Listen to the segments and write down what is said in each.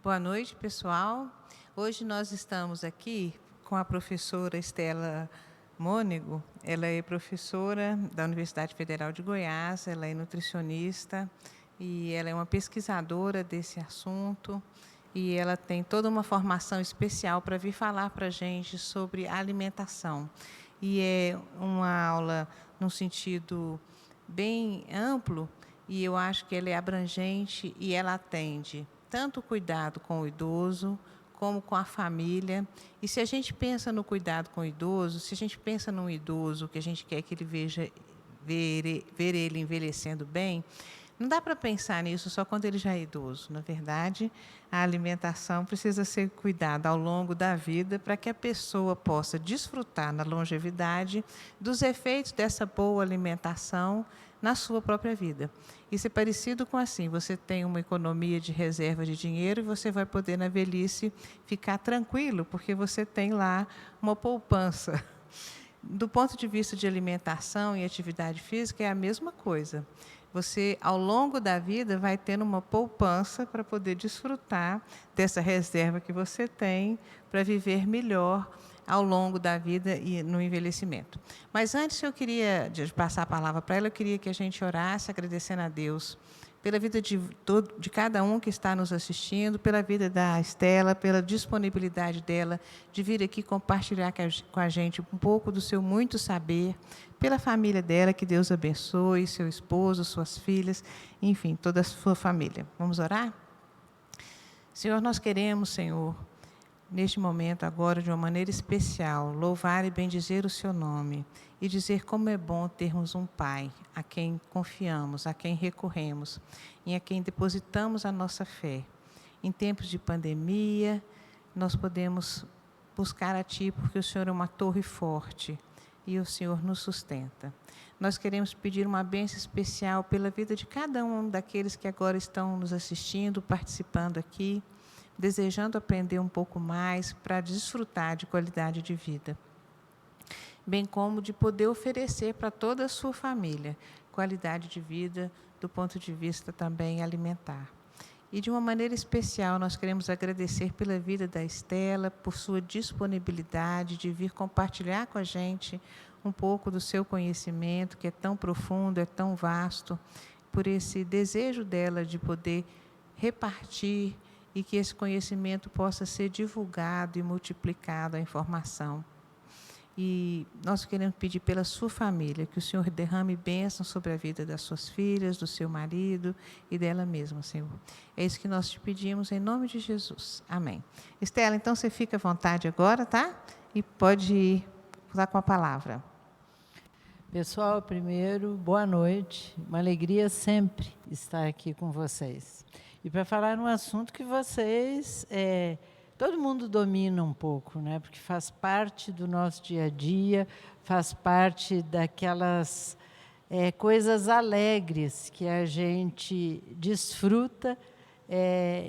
Boa noite, pessoal. Hoje nós estamos aqui com a professora Estela Mônego. Ela é professora da Universidade Federal de Goiás, ela é nutricionista e ela é uma pesquisadora desse assunto e ela tem toda uma formação especial para vir falar para a gente sobre alimentação. E é uma aula num sentido bem amplo e eu acho que ela é abrangente e ela atende tanto o cuidado com o idoso, como com a família. E se a gente pensa no cuidado com o idoso, se a gente pensa num idoso que a gente quer que ele ver ele envelhecendo bem, não dá para pensar nisso só quando ele já é idoso. Na verdade, a alimentação precisa ser cuidada ao longo da vida para que a pessoa possa desfrutar na longevidade dos efeitos dessa boa alimentação na sua própria vida. Isso é parecido com assim, você tem uma economia de reserva de dinheiro e você vai poder na velhice ficar tranquilo, porque você tem lá uma poupança. Do ponto de vista de alimentação e atividade física, é a mesma coisa. Você, ao longo da vida, vai tendo uma poupança para poder desfrutar dessa reserva que você tem para viver melhor ao longo da vida e no envelhecimento. Mas antes eu queria de passar a palavra para ela, eu queria que a gente orasse agradecendo a Deus pela vida de cada um que está nos assistindo, pela vida da Estela, pela disponibilidade dela de vir aqui compartilhar com a gente um pouco do seu muito saber, pela família dela, que Deus abençoe, seu esposo, suas filhas, enfim, toda a sua família. Vamos orar? Senhor, nós queremos, Senhor, neste momento agora, de uma maneira especial, louvar e bendizer o seu nome e dizer como é bom termos um Pai a quem confiamos, a quem recorremos e a quem depositamos a nossa fé. Em tempos de pandemia, nós podemos buscar a Ti porque o Senhor é uma torre forte e o Senhor nos sustenta. Nós queremos pedir uma bênção especial pela vida de cada um daqueles que agora estão nos assistindo, participando aqui, desejando aprender um pouco mais para desfrutar de qualidade de vida, bem como de poder oferecer para toda a sua família qualidade de vida do ponto de vista também alimentar. E de uma maneira especial nós queremos agradecer pela vida da Estela, por sua disponibilidade de vir compartilhar com a gente um pouco do seu conhecimento, que é tão profundo, é tão vasto, por esse desejo dela de poder repartir e que esse conhecimento possa ser divulgado e multiplicado a informação. E nós queremos pedir pela sua família, que o Senhor derrame bênção sobre a vida das suas filhas, do seu marido e dela mesma, Senhor. É isso que nós te pedimos em nome de Jesus. Amém. Estela, então você fica à vontade agora, tá? E pode ir lá com a palavra. Pessoal, primeiro, boa noite. Uma alegria sempre estar aqui com vocês. E para falar um assunto que vocês, todo mundo domina um pouco, né? Porque faz parte do nosso dia a dia, faz parte daquelas coisas alegres que a gente desfruta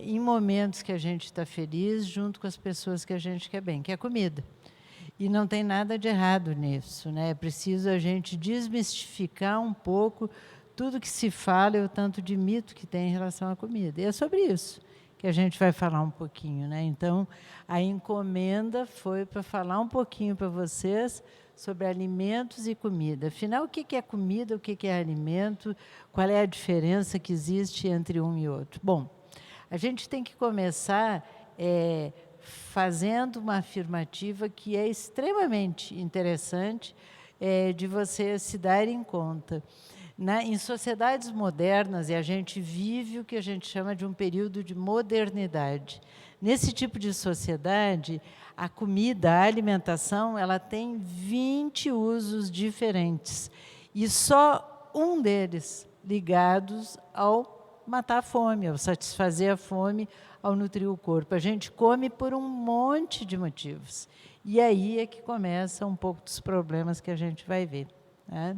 em momentos que a gente está feliz, junto com as pessoas que a gente quer bem, que é a comida. E não tem nada de errado nisso, né? É preciso a gente desmistificar um pouco tudo que se fala e o tanto de mito que tem em relação à comida. E é sobre isso que a gente vai falar um pouquinho, né? Então, a encomenda foi para falar um pouquinho para vocês sobre alimentos e comida. Afinal, o que é comida, o que é alimento, qual é a diferença que existe entre um e outro? Bom, a gente tem que começar fazendo uma afirmativa que é extremamente interessante de vocês se darem conta. Em sociedades modernas, e a gente vive o que a gente chama de um período de modernidade. Nesse tipo de sociedade, a comida, a alimentação, ela tem 20 usos diferentes. E só um deles ligados ao matar a fome, ao satisfazer a fome, ao nutrir o corpo. A gente come por um monte de motivos. E aí é que começa um pouco dos problemas que a gente vai ver, né?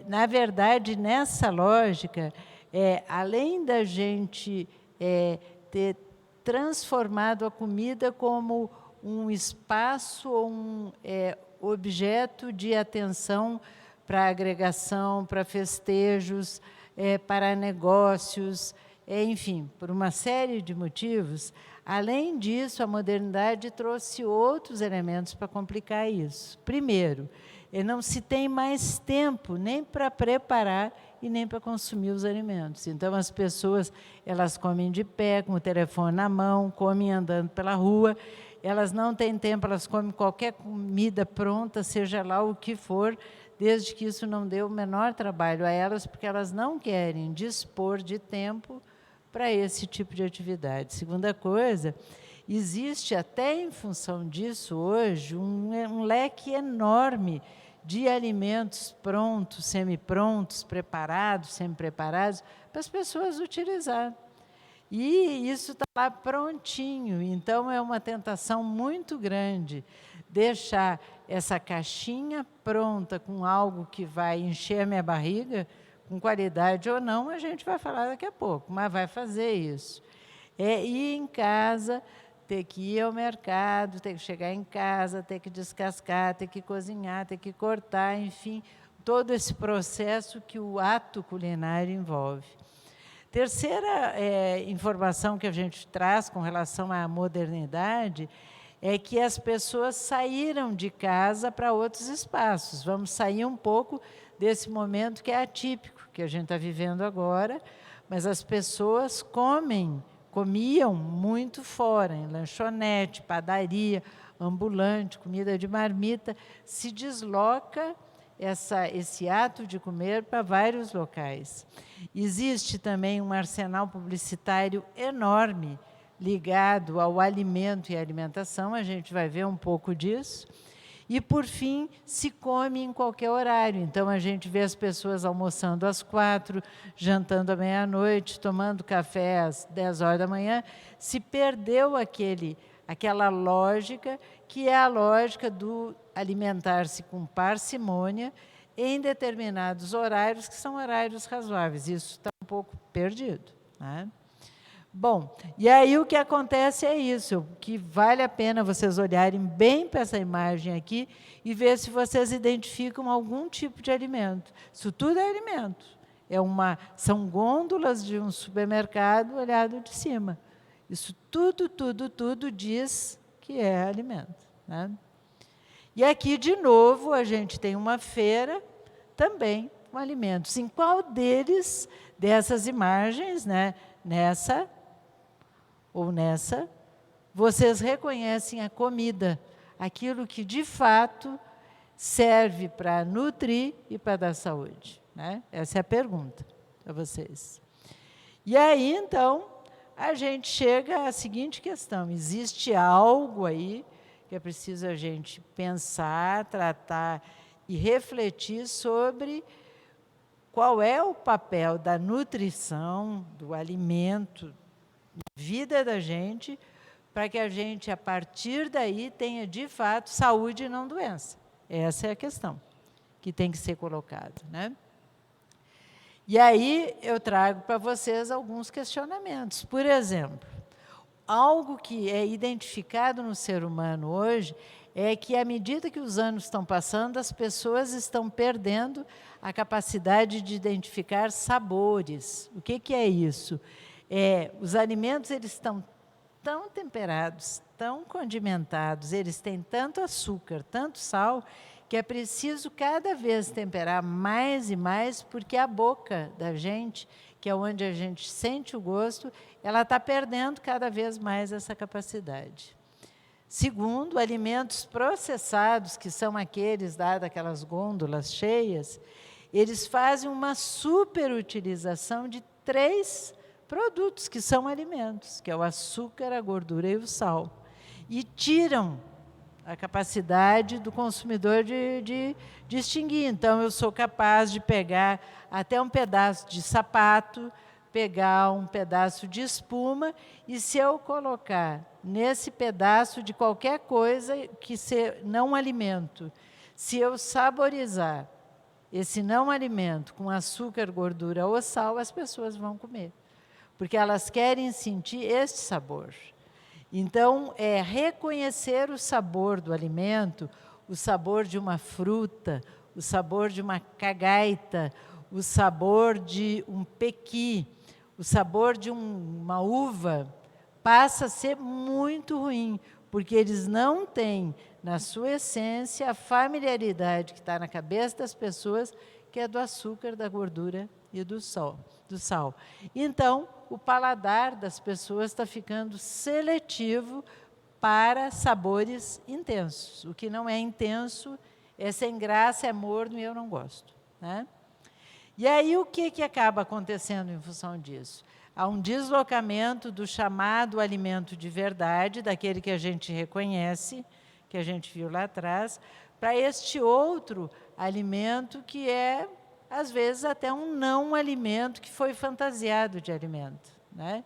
Na verdade, nessa lógica, além da gente ter transformado a comida como um espaço ou um objeto de atenção para agregação, para festejos, para negócios enfim, por uma série de motivos. Além disso, a modernidade trouxe outros elementos para complicar isso. Primeiro, não se tem mais tempo nem para preparar e nem para consumir os alimentos. Então, as pessoas, elas comem de pé, com o telefone na mão, comem andando pela rua, elas não têm tempo, elas comem qualquer comida pronta, seja lá o que for, desde que isso não dê o menor trabalho a elas, porque elas não querem dispor de tempo para esse tipo de atividade. Segunda coisa, existe até em função disso hoje um leque enorme de alimentos prontos, semi-prontos, preparados, semi-preparados, para as pessoas utilizarem. E isso está lá prontinho, então é uma tentação muito grande deixar essa caixinha pronta com algo que vai encher a minha barriga, com qualidade ou não, a gente vai falar daqui a pouco, mas vai fazer isso. É ir em casa, ter que ir ao mercado, ter que chegar em casa, ter que descascar, ter que cozinhar, ter que cortar, enfim, todo esse processo que o ato culinário envolve. Terceira informação que a gente traz com relação à modernidade é que as pessoas saíram de casa para outros espaços. Vamos sair um pouco desse momento que é atípico, que a gente está vivendo agora, mas as pessoas comiam muito fora, em lanchonete, padaria, ambulante, comida de marmita, se desloca esse ato de comer para vários locais. Existe também um arsenal publicitário enorme ligado ao alimento e à alimentação, a gente vai ver um pouco disso. E, por fim, se come em qualquer horário. Então, a gente vê as pessoas almoçando às 4, jantando à meia-noite, tomando café às 10 horas da manhã. Se perdeu aquela lógica, que é a lógica do alimentar-se com parcimônia em determinados horários, que são horários razoáveis. Isso está um pouco perdido, né? Bom, e aí o que acontece é isso, que vale a pena vocês olharem bem para essa imagem aqui e ver se vocês identificam algum tipo de alimento. Isso tudo é alimento. São gôndolas de um supermercado olhado de cima. Isso tudo diz que é alimento, né? E aqui, de novo, a gente tem uma feira também com alimentos. Em qual dessas imagens, né, nessa, vocês reconhecem a comida, aquilo que, de fato, serve para nutrir e para dar saúde, né? Essa é a pergunta para vocês. E aí, então, a gente chega à seguinte questão: existe algo aí que é preciso a gente pensar, tratar e refletir sobre qual é o papel da nutrição, do alimento, na vida da gente, para que a gente, a partir daí, tenha, de fato, saúde e não doença. Essa é a questão que tem que ser colocada, né? E aí eu trago para vocês alguns questionamentos. Por exemplo, algo que é identificado no ser humano hoje é que, à medida que os anos estão passando, as pessoas estão perdendo a capacidade de identificar sabores. O que é isso? Os alimentos, eles estão tão temperados, tão condimentados, eles têm tanto açúcar, tanto sal, que é preciso cada vez temperar mais e mais, porque a boca da gente, que é onde a gente sente o gosto, ela está perdendo cada vez mais essa capacidade. Segundo, alimentos processados, que são aqueles daquelas gôndolas cheias, eles fazem uma superutilização de 3 produtos que são alimentos, que é o açúcar, a gordura e o sal, e tiram a capacidade do consumidor de distinguir. Então, eu sou capaz de pegar até um pedaço de sapato, pegar um pedaço de espuma, e se eu colocar nesse pedaço de qualquer coisa que não alimento, se eu saborizar esse não alimento com açúcar, gordura ou sal, as pessoas vão comer, porque elas querem sentir este sabor. Então, reconhecer o sabor do alimento, o sabor de uma fruta, o sabor de uma cagaita, o sabor de um pequi, o sabor de uma uva passa a ser muito ruim, porque eles não têm, na sua essência, a familiaridade que está na cabeça das pessoas, que é do açúcar, da gordura e do sal. Então, o paladar das pessoas está ficando seletivo para sabores intensos. O que não é intenso é sem graça, é morno e eu não gosto, né? E aí, o que acaba acontecendo em função disso? Há um deslocamento do chamado alimento de verdade, daquele que a gente reconhece, que a gente viu lá atrás, para este outro alimento que é, às vezes, até um não alimento que foi fantasiado de alimento, né?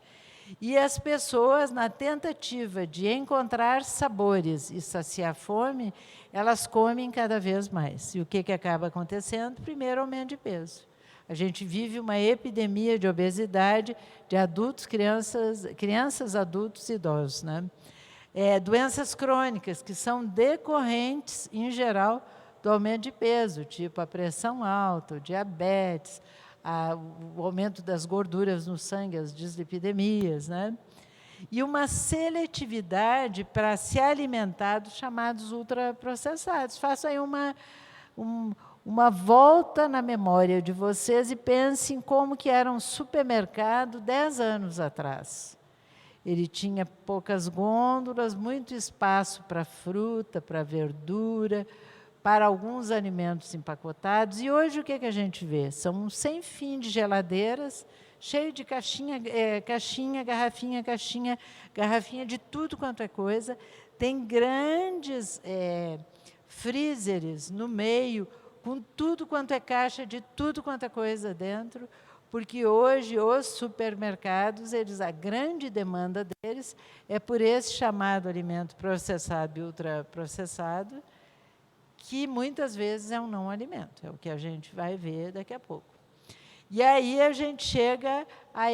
E as pessoas, na tentativa de encontrar sabores e saciar a fome, elas comem cada vez mais. E o que acaba acontecendo? Primeiro, aumento de peso. A gente vive uma epidemia de obesidade de adultos, crianças, adultos e idosos, né? Doenças crônicas, que são decorrentes, em geral, do aumento de peso, tipo a pressão alta, o diabetes, o aumento das gorduras no sangue, as dislipidemias, né? E uma seletividade para se alimentar dos chamados ultraprocessados. Faço aí uma volta na memória de vocês e pensem como que era um supermercado 10 anos atrás. Ele tinha poucas gôndolas, muito espaço para fruta, para verdura, para alguns alimentos empacotados. E hoje o que a gente vê? São um sem fim de geladeiras, cheio de caixinha, garrafinha de tudo quanto é coisa. Tem grandes freezers no meio, com tudo quanto é caixa de tudo quanto é coisa dentro, porque hoje os supermercados, a grande demanda deles é por esse chamado alimento processado e ultraprocessado, que muitas vezes é um não alimento, é o que a gente vai ver daqui a pouco. E aí a gente chega a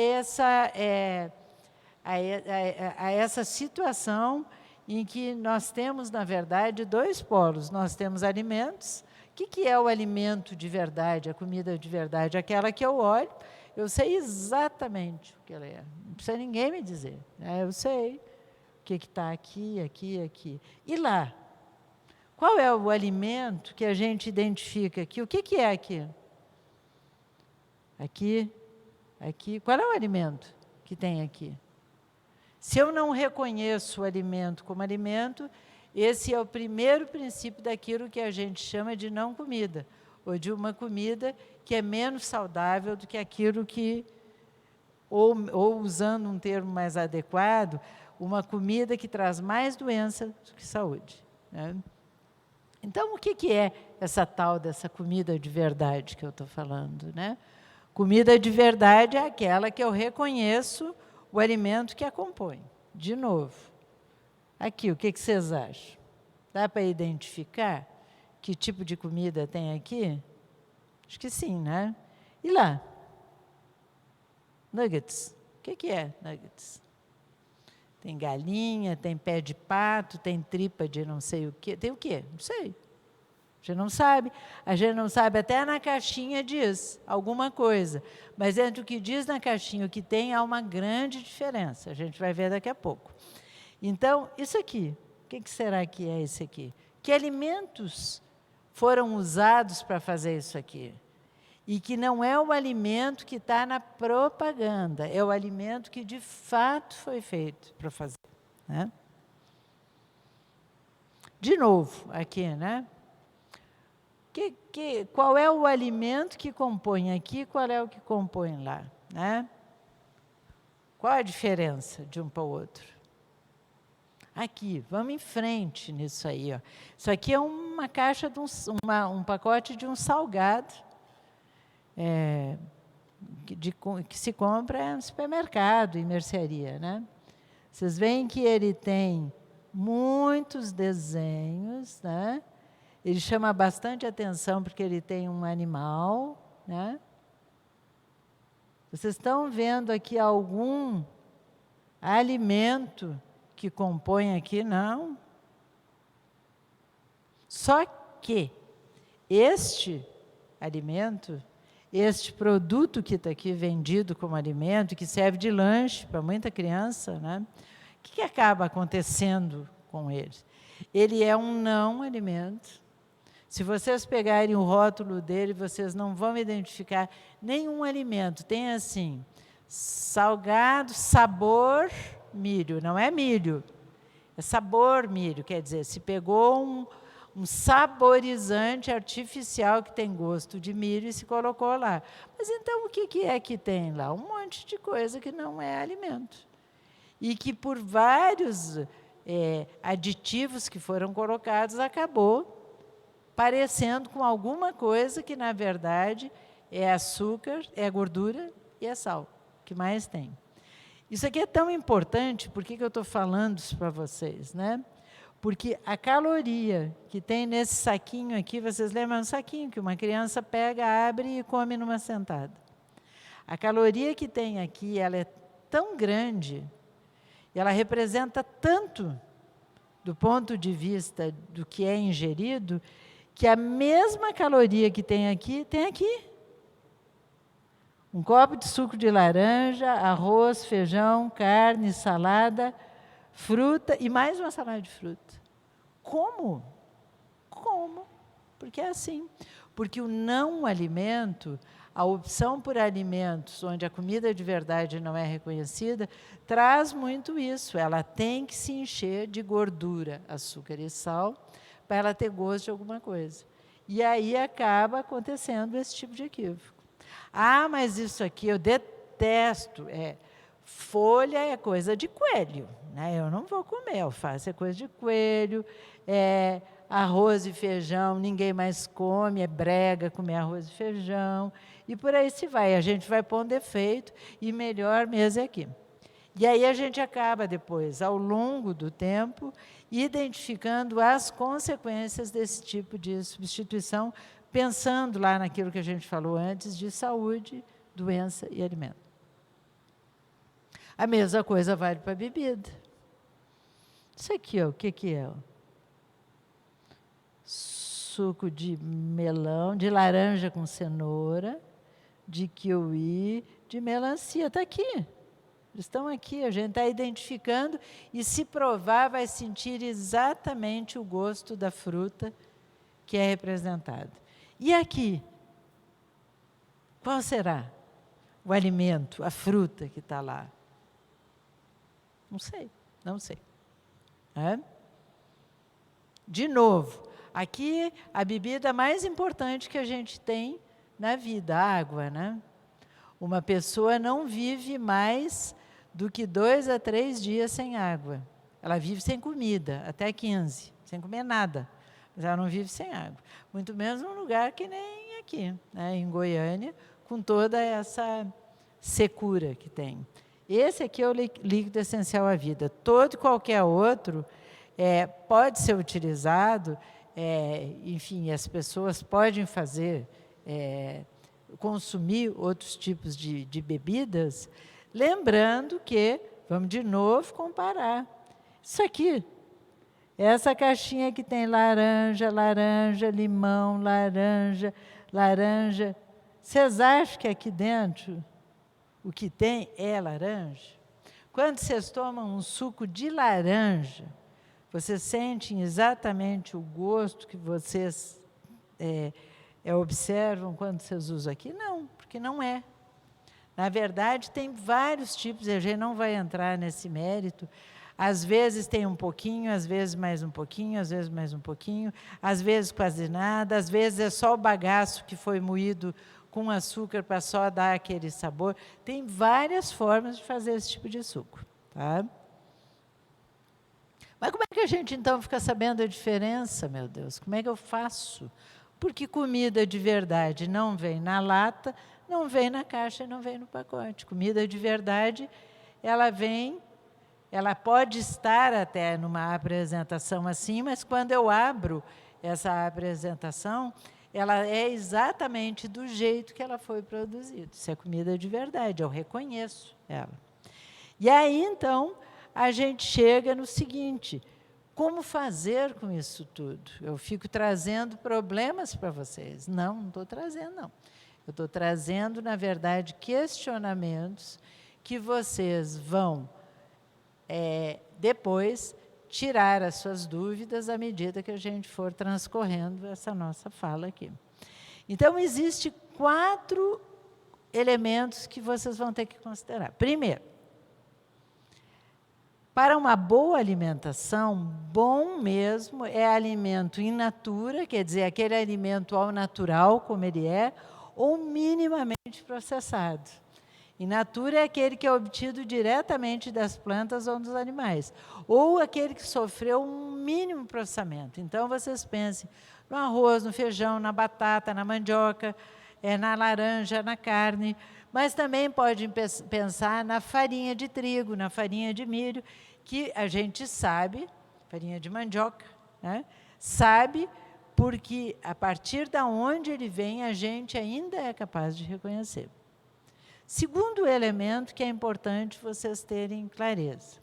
essa situação em que nós temos, na verdade, dois polos. Nós temos alimentos. O que é o alimento de verdade, a comida de verdade? Aquela que eu olho, eu sei exatamente o que ela é. Não precisa ninguém me dizer, né? Eu sei o que está aqui, aqui, aqui. E lá? Qual é o alimento que a gente identifica aqui? O que é aqui? Aqui, aqui. Qual é o alimento que tem aqui? Se eu não reconheço o alimento como alimento, esse é o primeiro princípio daquilo que a gente chama de não comida, ou de uma comida que é menos saudável do que aquilo que, ou usando um termo mais adequado, uma comida que traz mais doença do que saúde, né? Então, o que é essa tal dessa comida de verdade que eu estou falando, né? Comida de verdade é aquela que eu reconheço o alimento que a compõe. De novo, aqui, o que vocês acham? Dá para identificar que tipo de comida tem aqui? Acho que sim, né? E lá? Nuggets. O que é nuggets? Tem galinha, tem pé de pato, tem tripa de não sei o quê. Tem o quê? Não sei. A gente não sabe. A gente não sabe, até na caixinha diz alguma coisa. Mas entre o que diz na caixinha e o que tem, há uma grande diferença. A gente vai ver daqui a pouco. Então, isso aqui, o que será que é isso aqui? Que alimentos foram usados para fazer isso aqui? E que não é o alimento que está na propaganda, é o alimento que de fato foi feito para fazer, né? De novo, aqui, né? Qual é o alimento que compõe aqui, qual é o que compõe lá, né? Qual a diferença de um para o outro? Aqui, vamos em frente nisso aí, ó. Isso aqui é uma caixa, um pacote de um salgado, que se compra no supermercado, em mercearia, né? Vocês veem que ele tem muitos desenhos, né? Ele chama bastante atenção porque ele tem um animal, né? Vocês estão vendo aqui algum alimento que compõe aqui? Não. Só que este alimento, este produto que está aqui vendido como alimento, que serve de lanche para muita criança, né? O que acaba acontecendo com ele? Ele é um não alimento. Se vocês pegarem o rótulo dele, vocês não vão identificar nenhum alimento. Tem assim, salgado, sabor, milho. Não é milho, é sabor milho. Quer dizer, se pegou um saborizante artificial que tem gosto de milho e se colocou lá. Mas então o que é que tem lá? Um monte de coisa que não é alimento. E que por vários aditivos que foram colocados, acabou parecendo com alguma coisa que, na verdade, é açúcar, é gordura e é sal, que mais tem. Isso aqui é tão importante, por que eu estou falando isso para vocês, né? Porque a caloria que tem nesse saquinho aqui, vocês lembram do saquinho que uma criança pega, abre e come numa sentada. A caloria que tem aqui, ela é tão grande, e ela representa tanto, do ponto de vista do que é ingerido, que a mesma caloria que tem aqui, tem aqui. Um copo de suco de laranja, arroz, feijão, carne, salada, fruta e mais uma salada de fruta. Como? Como? Porque é assim. Porque o não alimento, a opção por alimentos onde a comida de verdade não é reconhecida, traz muito isso. Ela tem que se encher de gordura, açúcar e sal, para ela ter gosto de alguma coisa. E aí acaba acontecendo esse tipo de equívoco. Ah, mas isso aqui eu detesto. Folha é coisa de coelho, né? Eu não vou comer, alface é coisa de coelho, arroz e feijão, ninguém mais come, é brega comer arroz e feijão, e por aí se vai. A gente vai pondo defeito, e melhor mesmo é aqui. E aí a gente acaba depois, ao longo do tempo, identificando as consequências desse tipo de substituição, pensando lá naquilo que a gente falou antes, de saúde, doença e alimento. A mesma coisa vale para a bebida. Isso aqui, ó, o que é? Suco de melão, de laranja com cenoura, de kiwi, de melancia, está aqui. Eles estão aqui, a gente está identificando, e se provar, vai sentir exatamente o gosto da fruta que é representada. E aqui? Qual será o alimento, a fruta que está lá? Não sei, não sei. De novo, aqui a bebida mais importante que a gente tem na vida, a água, né? Uma pessoa não vive mais do que 2 a 3 dias sem água. Ela vive sem comida, até 15, sem comer nada. Mas ela não vive sem água. Muito menos num lugar que nem aqui, né, em Goiânia, com toda essa secura que tem. Esse aqui é o líquido essencial à vida. Todo e qualquer outro pode ser utilizado, enfim, as pessoas podem fazer, consumir outros tipos de bebidas, lembrando que, vamos de novo comparar, isso aqui, essa caixinha que tem laranja, laranja, limão, laranja, laranja, vocês acham que aqui dentro o que tem é laranja? Quando vocês tomam um suco de laranja, vocês sentem exatamente o gosto que vocês observam quando vocês usam aqui? Não, porque não é. Na verdade, tem vários tipos, a gente não vai entrar nesse mérito. Às vezes tem um pouquinho, às vezes mais um pouquinho, às vezes mais um pouquinho, às vezes quase nada, às vezes é só o bagaço que foi moído com açúcar para só dar aquele sabor. Tem várias formas de fazer esse tipo de suco. Tá? Mas como é que a gente, então, fica sabendo a diferença, meu Deus? Como é que eu faço? Porque comida de verdade não vem na lata, não vem na caixa, não vem no pacote. Comida de verdade, ela pode estar até numa apresentação assim, mas quando eu abro essa apresentação, ela é exatamente do jeito que ela foi produzida. Isso é comida de verdade, eu reconheço ela. E aí, então, a gente chega no seguinte: como fazer com isso tudo? Eu fico trazendo problemas para vocês. Não estou trazendo, não. Eu estou trazendo, na verdade, questionamentos que vocês vão, depois, tirar as suas dúvidas à medida que a gente for transcorrendo essa nossa fala aqui. Então, existem 4 elementos que vocês vão ter que considerar. Primeiro, para uma boa alimentação, bom mesmo é alimento in natura, quer dizer, aquele alimento ao natural, como ele é, ou minimamente processado. In natura é aquele que é obtido diretamente das plantas ou dos animais, ou aquele que sofreu um mínimo processamento. Então, vocês pensem no arroz, no feijão, na batata, na mandioca, na laranja, na carne, mas também pode pensar na farinha de trigo, na farinha de milho, que a gente sabe, farinha de mandioca, né? Sabe porque a partir de onde ele vem, a gente ainda é capaz de reconhecer. Segundo elemento que é importante vocês terem clareza: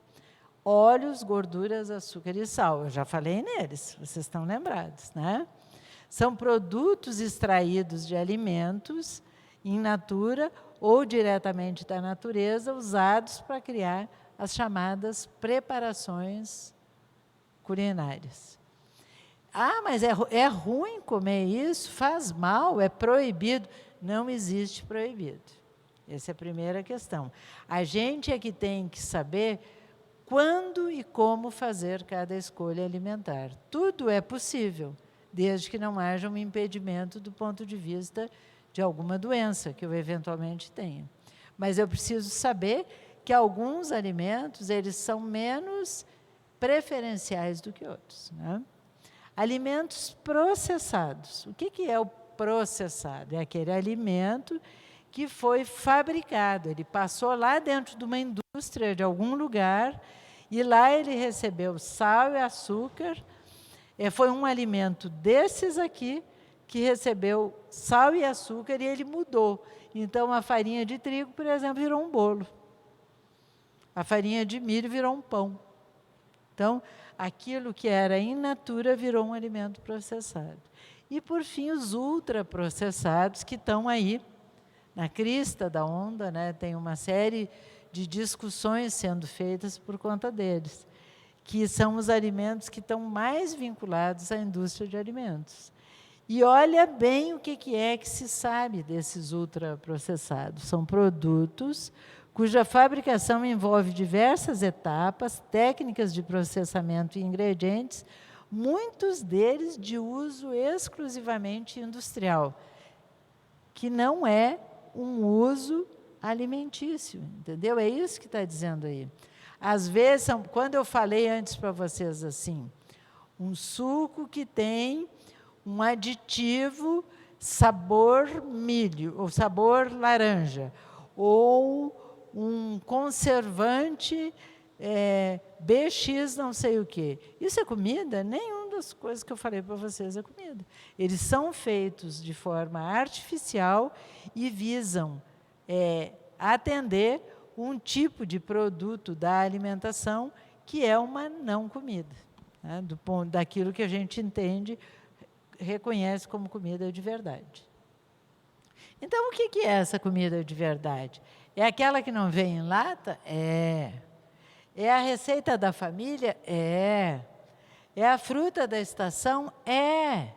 óleos, gorduras, açúcar e sal. Eu já falei neles, vocês estão lembrados, né? São produtos extraídos de alimentos in natura ou diretamente da natureza, usados para criar as chamadas preparações culinárias. Ah, mas é ruim comer isso? Faz mal? É proibido? Não existe proibido. Essa é a primeira questão. A gente é que tem que saber quando e como fazer cada escolha alimentar. Tudo é possível, desde que não haja um impedimento do ponto de vista de alguma doença que eu eventualmente tenha. Mas eu preciso saber que alguns alimentos, eles são menos preferenciais do que outros, né? Alimentos processados. O que é o processado? É aquele alimento que foi fabricado, ele passou lá dentro de uma indústria de algum lugar, e lá ele recebeu sal e açúcar. Foi um alimento desses aqui que recebeu sal e açúcar e ele mudou. Então, a farinha de trigo, por exemplo, virou um bolo. A farinha de milho virou um pão. Então, aquilo que era in natura virou um alimento processado. E, por fim, os ultraprocessados, que estão aí na crista da onda, né? Tem uma série de discussões sendo feitas por conta deles, que são os alimentos que estão mais vinculados à indústria de alimentos. E olha bem o que é que se sabe desses ultraprocessados. São produtos cuja fabricação envolve diversas etapas, técnicas de processamento e ingredientes, muitos deles de uso exclusivamente industrial, que não é um uso alimentício, entendeu? É isso que está dizendo aí. Às vezes, quando eu falei antes para vocês assim, um suco que tem um aditivo sabor milho, ou sabor laranja, ou um conservante BX não sei o quê. Isso é comida? Nenhuma das coisas que eu falei para vocês é comida. Eles são feitos de forma artificial e visam atender um tipo de produto da alimentação que é uma não comida, né? Do ponto daquilo que a gente entende, reconhece como comida de verdade. Então, o que é essa comida de verdade? É aquela que não vem em lata? É. É a receita da família? É. É a fruta da estação? É.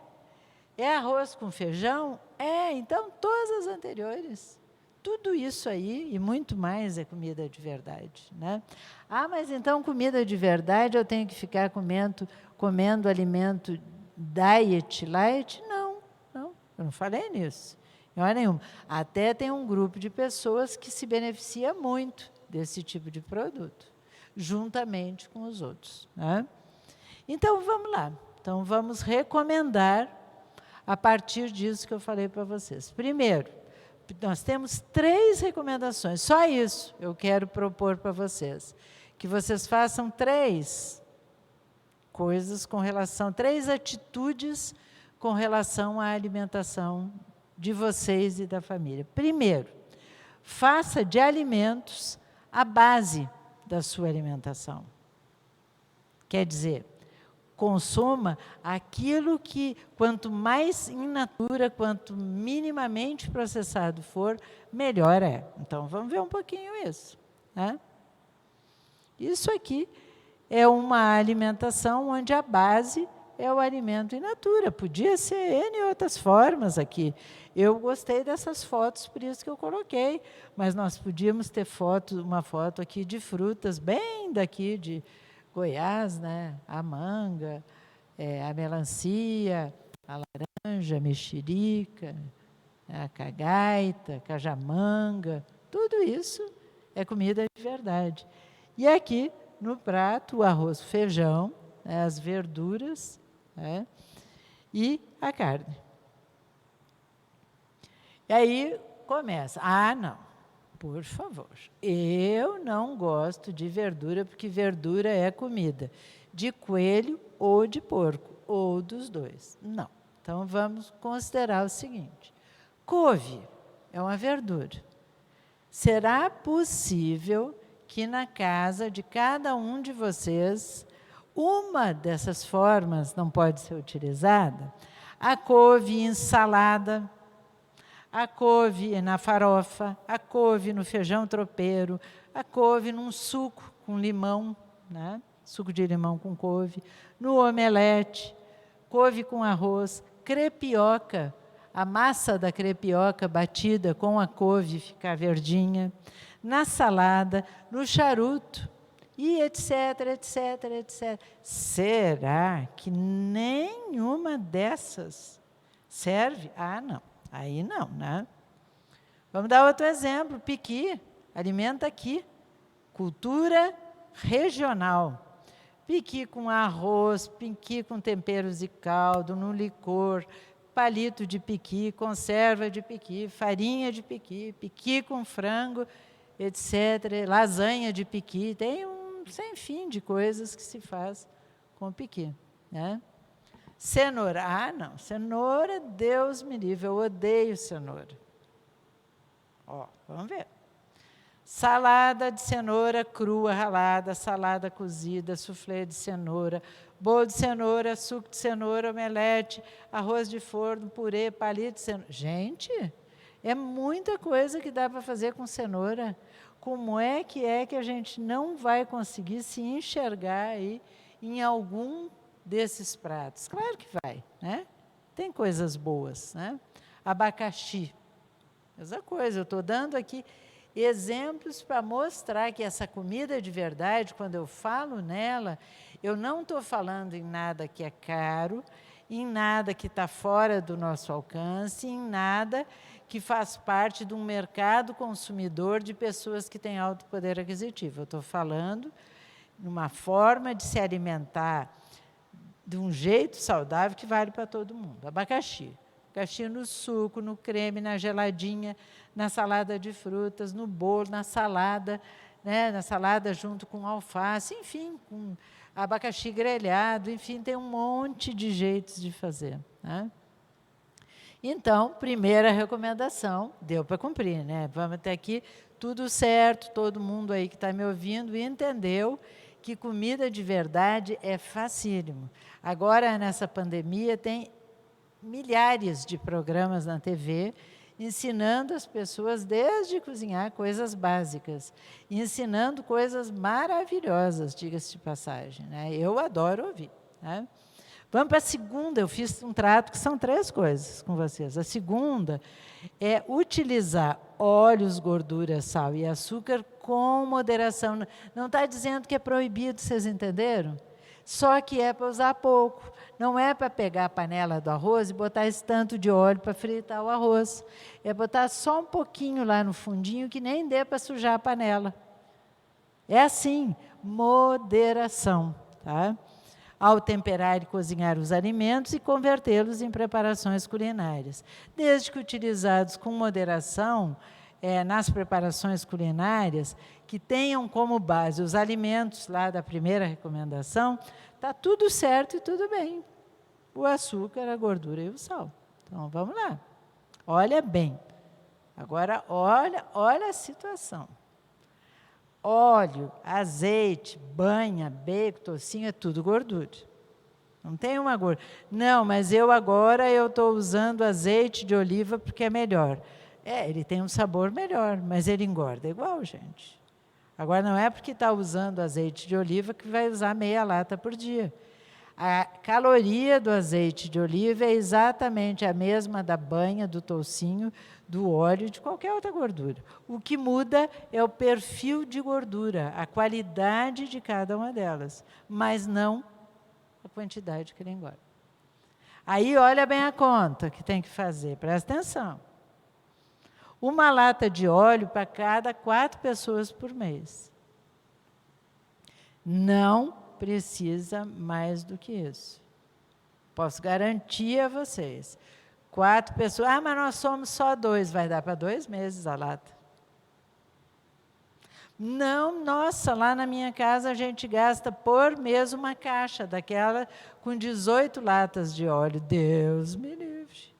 É arroz com feijão? É. Então, todas as anteriores. Tudo isso aí e muito mais é comida de verdade, né? Ah, mas então comida de verdade eu tenho que ficar comendo alimento diet, light? Não, eu não falei nisso. Em hora nenhuma. Até tem um grupo de pessoas que se beneficia muito desse tipo de produto, juntamente com os outros, né? Então, vamos lá. Então, vamos recomendar a partir disso que eu falei para vocês. Primeiro, nós temos 3 recomendações, só isso eu quero propor para vocês. Que vocês façam 3 coisas com relação, 3 atitudes com relação à alimentação de vocês e da família. Primeiro, faça de alimentos a base da sua alimentação. Quer dizer, consuma aquilo que, quanto mais in natura, quanto minimamente processado for, melhor é. Então, vamos ver um pouquinho isso. Né? Isso aqui é uma alimentação onde a base é o alimento in natura. Podia ser N outras formas aqui. Eu gostei dessas fotos, por isso que eu coloquei. Mas nós podíamos ter uma foto aqui de frutas, bem daqui de Goiás, né? A manga, a melancia, a laranja, a mexerica, a cagaita, cajamanga, tudo isso é comida de verdade. E aqui, no prato, o arroz, feijão, as verduras, e a carne. E aí começa, não, por favor, eu não gosto de verdura, porque verdura é comida de coelho ou de porco, ou dos dois. Não. Então, vamos considerar o seguinte, couve é uma verdura. Será possível que na casa de cada um de vocês, uma dessas formas não pode ser utilizada? A couve em salada, a couve na farofa, a couve no feijão tropeiro, a couve num suco com limão, né? Suco de limão com couve, no omelete, couve com arroz, crepioca, a massa da crepioca batida com a couve ficar verdinha, na salada, no charuto, e etc, etc, etc. Será que nenhuma dessas serve? Não. Aí não, né? Vamos dar outro exemplo. Piqui, alimenta aqui. Cultura regional. Piqui com arroz, piqui com temperos e caldo, no licor, palito de piqui, conserva de piqui, farinha de piqui, piqui com frango, etc. Lasanha de piqui. Tem um sem fim de coisas que se faz com piqui, né? Cenoura, não, cenoura, Deus me livre, eu odeio cenoura. Vamos ver. Salada de cenoura crua, ralada, salada cozida, soufflé de cenoura, bolo de cenoura, suco de cenoura, omelete, arroz de forno, purê, palito de cenoura. Gente, é muita coisa que dá para fazer com cenoura. Como é que a gente não vai conseguir se enxergar aí em algum desses pratos? Claro que vai, né? Tem coisas boas, né? Abacaxi, mesma coisa. Eu estou dando aqui exemplos para mostrar que essa comida de verdade, quando eu falo nela, eu não estou falando em nada que é caro, em nada que está fora do nosso alcance, em nada que faz parte de um mercado consumidor de pessoas que têm alto poder aquisitivo. Eu estou falando numa forma de se alimentar de um jeito saudável que vale para todo mundo. Abacaxi. Abacaxi no suco, no creme, na geladinha, na salada de frutas, no bolo, na salada, né? Na salada junto com alface, enfim, com abacaxi grelhado, enfim, tem um monte de jeitos de fazer, né? Então, primeira recomendação, deu para cumprir, né? Vamos até aqui, tudo certo, todo mundo aí que está me ouvindo entendeu que comida de verdade é facílimo. Agora, nessa pandemia, tem milhares de programas na TV ensinando as pessoas desde cozinhar coisas básicas, ensinando coisas maravilhosas, diga-se de passagem, né? Eu adoro ouvir, né? Vamos para a segunda, eu fiz um trato que são 3 coisas com vocês. A segunda é utilizar óleos, gorduras, sal e açúcar com moderação. Não está dizendo que é proibido, vocês entenderam? Só que é para usar pouco. Não é para pegar a panela do arroz e botar esse tanto de óleo para fritar o arroz. É botar só um pouquinho lá no fundinho, que nem dê para sujar a panela. É assim, moderação, tá? Ao temperar e cozinhar os alimentos e convertê-los em preparações culinárias. Desde que utilizados com moderação, nas preparações culinárias, que tenham como base os alimentos lá da primeira recomendação, está tudo certo e tudo bem. O açúcar, a gordura e o sal. Então, vamos lá. Olha bem. Agora, olha a situação. Óleo, azeite, banha, bacon, tocinho, é tudo gordura. Não tem uma gordura. Não, mas agora eu estou usando azeite de oliva porque é melhor. Ele tem um sabor melhor, mas ele engorda igual, gente. Agora, não é porque está usando azeite de oliva que vai usar meia lata por dia. A caloria do azeite de oliva é exatamente a mesma da banha, do toucinho, do óleo, de qualquer outra gordura. O que muda é o perfil de gordura, a qualidade de cada uma delas, mas não a quantidade que ele engorda. Aí, olha bem a conta que tem que fazer, presta atenção. Uma lata de óleo para cada 4 pessoas por mês. Não precisa mais do que isso. Posso garantir a vocês. 4 pessoas, mas nós somos só 2, vai dar para 2 meses a lata. Não, nossa, lá na minha casa a gente gasta por mês uma caixa daquela com 18 latas de óleo. Deus me livre.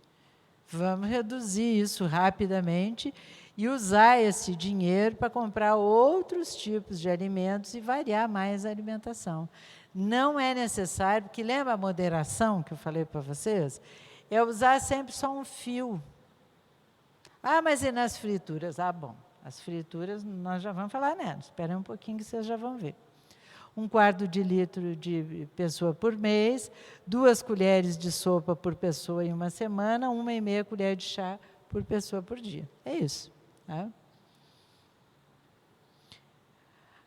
Vamos reduzir isso rapidamente e usar esse dinheiro para comprar outros tipos de alimentos e variar mais a alimentação. Não é necessário, porque lembra a moderação que eu falei para vocês? É usar sempre só um fio. Mas e nas frituras? Bom, as frituras nós já vamos falar nelas. Esperem um pouquinho que vocês já vão ver. 1/4 de litro de pessoa por mês, 2 colheres de sopa por pessoa em uma semana, 1,5 colher de chá por pessoa por dia. É isso. Tá?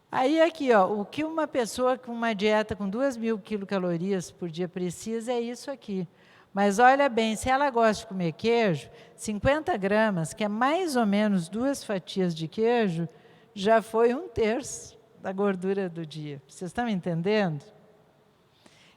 Aí, aqui, o que uma pessoa com uma dieta com 2.000 quilocalorias por dia precisa é isso aqui. Mas olha bem, se ela gosta de comer queijo, 50 gramas, que é mais ou menos 2 fatias de queijo, já foi 1/3 da gordura do dia. Vocês estão entendendo?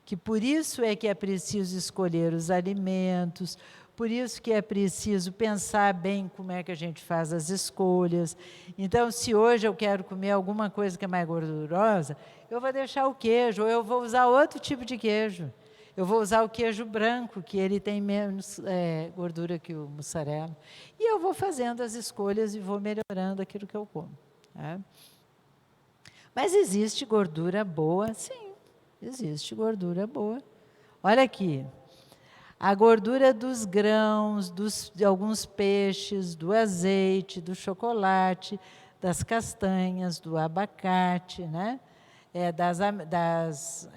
Que por isso é que é preciso escolher os alimentos, por isso que é preciso pensar bem como é que a gente faz as escolhas. Então, se hoje eu quero comer alguma coisa que é mais gordurosa, eu vou deixar o queijo, ou eu vou usar outro tipo de queijo. Eu vou usar o queijo branco, que ele tem menos gordura que o mussarela. E eu vou fazendo as escolhas e vou melhorando aquilo que eu como. Tá? Mas existe gordura boa? Sim, existe gordura boa. Olha aqui, a gordura dos grãos, de alguns peixes, do azeite, do chocolate, das castanhas, do abacate, né? das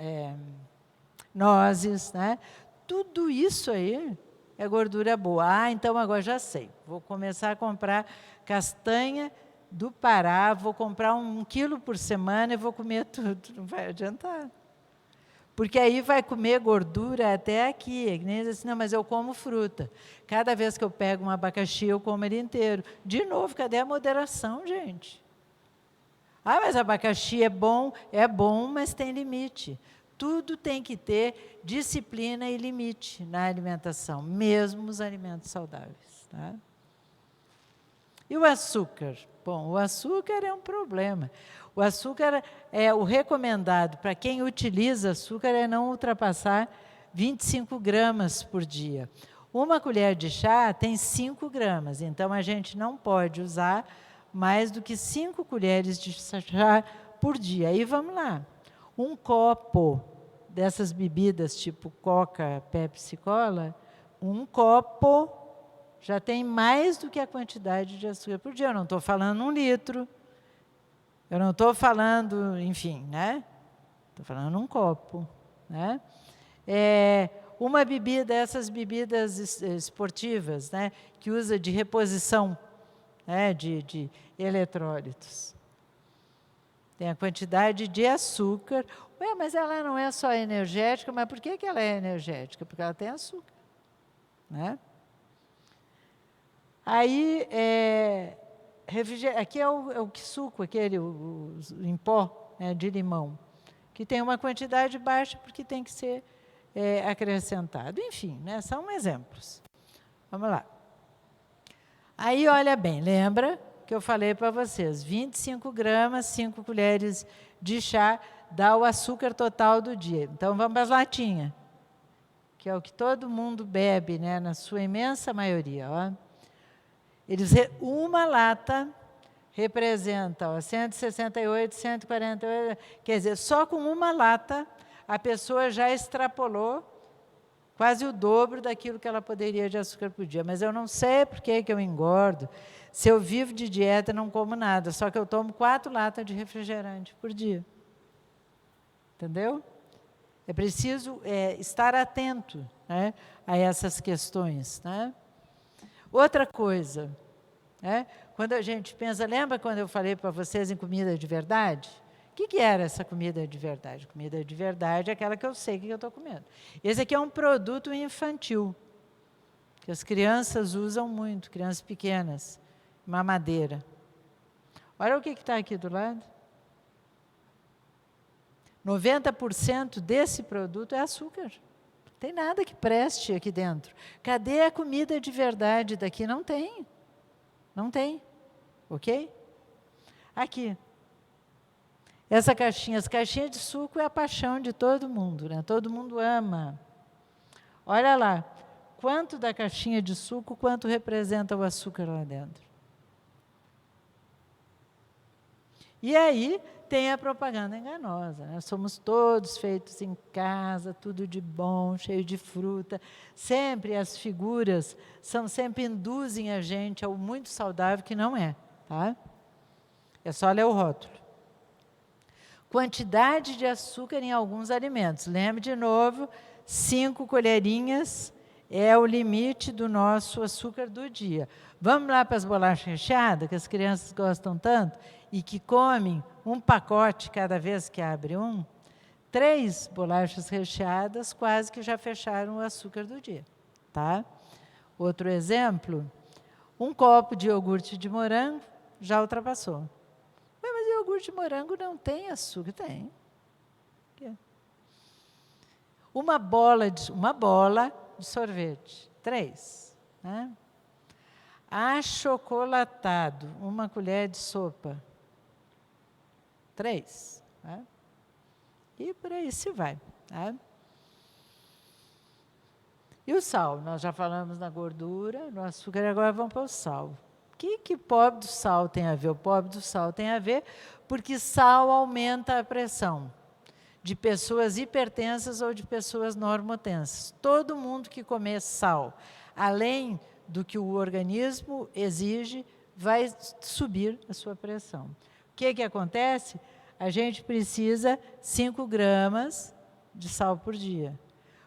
nozes, né? Tudo isso aí é gordura boa. Então agora já sei, vou começar a comprar castanha do Pará, vou comprar 1 quilo por semana e vou comer tudo. Não vai adiantar. Porque aí vai comer gordura até aqui. Nem diz assim, não, mas eu como fruta. Cada vez que eu pego um abacaxi, eu como ele inteiro. De novo, cadê a moderação, gente? Mas abacaxi é bom, mas tem limite. Tudo tem que ter disciplina e limite na alimentação, mesmo os alimentos saudáveis. Tá? E o açúcar? Bom, o açúcar é um problema. O açúcar o recomendado para quem utiliza açúcar é não ultrapassar 25 gramas por dia. Uma colher de chá tem 5 gramas, então a gente não pode usar mais do que 5 colheres de chá por dia. Aí vamos lá. 1 copo dessas bebidas tipo Coca, Pepsi, Cola, 1 copo já tem mais do que a quantidade de açúcar por dia. Eu não estou falando 1 litro, eu não estou falando, enfim, né? Estou falando 1 copo. Né? Uma bebida, essas bebidas esportivas, né? Que usa de reposição, né? de eletrólitos. Tem a quantidade de açúcar. Mas ela não é só energética, mas por que ela é energética? Porque ela tem açúcar. Né? Aí, aqui é o suco, aquele em pó, né, de limão, que tem uma quantidade baixa porque tem que ser acrescentado. Enfim, né, são exemplos. Vamos lá. Aí, olha bem, lembra que eu falei para vocês, 25 gramas, 5 colheres de chá, dá o açúcar total do dia. Então, vamos para as latinhas, que é o que todo mundo bebe, né, na sua imensa maioria. Ó. Uma lata representa 168, 148, quer dizer, só com uma lata a pessoa já extrapolou quase o dobro daquilo que ela poderia de açúcar por dia. Mas eu não sei por que eu engordo. Se eu vivo de dieta, não como nada, só que eu tomo 4 latas de refrigerante por dia. Entendeu? É preciso estar atento, né, a essas questões. Né? Outra coisa, né, quando a gente pensa, lembra quando eu falei para vocês em comida de verdade? O que era essa comida de verdade? Comida de verdade é aquela que eu sei que eu estou comendo. Esse aqui é um produto infantil, que as crianças usam muito, crianças pequenas, mamadeira. Olha o que está aqui do lado. 90% desse produto é açúcar. Não tem nada que preste aqui dentro. Cadê a comida de verdade daqui? Não tem. Não tem. Ok? Aqui. Essa caixinha, as caixinhas de suco é a paixão de todo mundo, né? Todo mundo ama. Olha lá. Quanto da caixinha de suco, quanto representa o açúcar lá dentro? E aí tem a propaganda enganosa, né? Somos todos feitos em casa, tudo de bom, cheio de fruta. Sempre as figuras sempre induzem a gente ao muito saudável, que não é. Tá? É só ler o rótulo. Quantidade de açúcar em alguns alimentos. Lembre de novo, 5 colherinhas é o limite do nosso açúcar do dia. Vamos lá para as bolachas recheadas, que as crianças gostam tanto, e que comem um pacote cada vez que abre um. 3 bolachas recheadas quase que já fecharam o açúcar do dia. Tá? Outro exemplo, um copo de iogurte de morango já ultrapassou. Mas iogurte de morango não tem açúcar? Tem. Uma bola de sorvete, 3. Né? Achocolatado, 1 colher de sopa, 3. Né? E por aí se vai. Né? E o sal? Nós já falamos na gordura, no açúcar, e agora vamos para o sal. O que o pobre do sal tem a ver? O pobre do sal tem a ver porque sal aumenta a pressão de pessoas hipertensas ou de pessoas normotensas. Todo mundo que comer sal, além do que o organismo exige, vai subir a sua pressão. O que acontece? A gente precisa 5 gramas de sal por dia.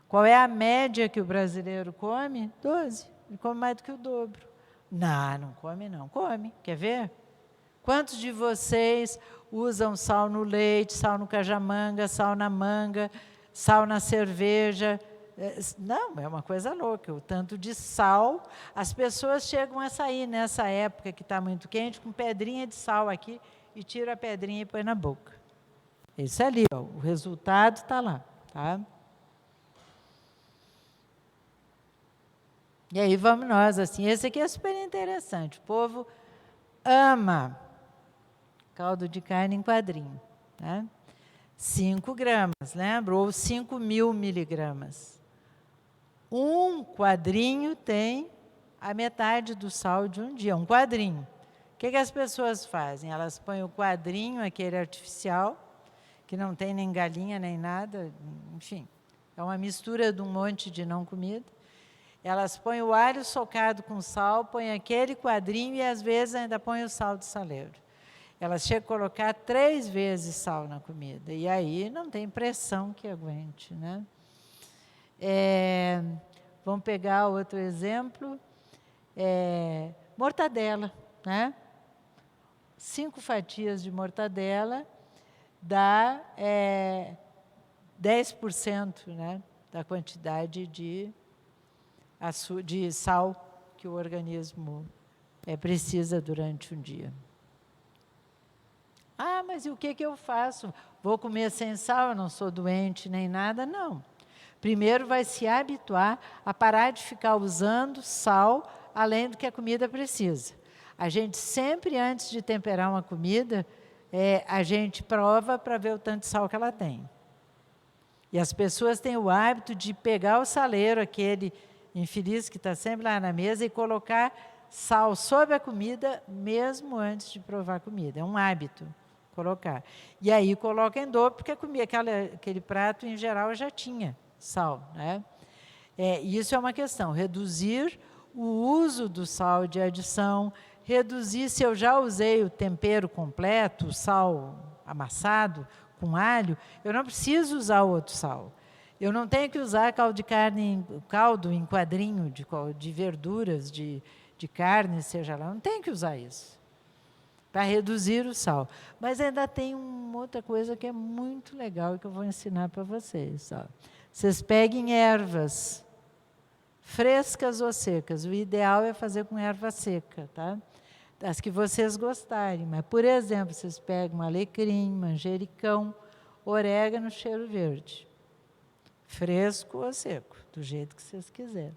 Qual é a média que o brasileiro come? 12. Ele come mais do que o dobro. Não come não. Come. Quer ver? Quantos de vocês usam sal no leite, sal no cajamanga, sal na manga, sal na cerveja? Não, é uma coisa louca. O tanto de sal, as pessoas chegam a sair nessa época que está muito quente, com pedrinha de sal aqui, e tira a pedrinha e põe na boca. Isso ali, ó, o resultado está lá. Tá? E aí vamos nós, assim, esse aqui é super interessante. O povo ama caldo de carne em quadrinho. Né? 5 gramas, lembra? Ou 5.000 miligramas. 1 quadrinho tem a metade do sal de um dia, um quadrinho. O que as pessoas fazem? Elas põem o quadrinho, aquele artificial, que não tem nem galinha, nem nada, enfim, é uma mistura de um monte de não comida. Elas põem o alho socado com sal, põem aquele quadrinho e, às vezes, ainda põem o sal do saleiro. Elas chegam a colocar 3 vezes sal na comida, e aí não tem pressão que aguente. Né? Vamos pegar outro exemplo. Mortadela. Né? 5 fatias de mortadela dá 10%, né, da quantidade de sal que o organismo precisa durante um dia. Ah, mas e o que eu faço? Vou comer sem sal, eu não sou doente nem nada? Não. Primeiro vai se habituar a parar de ficar usando sal além do que a comida precisa. A gente sempre, antes de temperar uma comida, a gente prova para ver o tanto de sal que ela tem. E as pessoas têm o hábito de pegar o saleiro, aquele infeliz que está sempre lá na mesa, e colocar sal sobre a comida, mesmo antes de provar a comida. É um hábito. colocar. E aí coloca em dobro, porque aquele prato, em geral, já tinha sal, né? Isso é uma questão, reduzir o uso do sal de adição, reduzir, se eu já usei o tempero completo, o sal amassado com alho, eu não preciso usar outro sal. Eu não tenho que usar caldo de carne, caldo em quadrinho de verduras, de carne, seja lá, não tenho que usar isso para reduzir o sal. Mas ainda tem uma outra coisa que é muito legal e que eu vou ensinar para vocês. Ó. Vocês peguem ervas, frescas ou secas. O ideal é fazer com erva seca, tá? As que vocês gostarem. Mas, por exemplo, vocês pegam alecrim, manjericão, orégano, cheiro verde. Fresco ou seco, do jeito que vocês quiserem.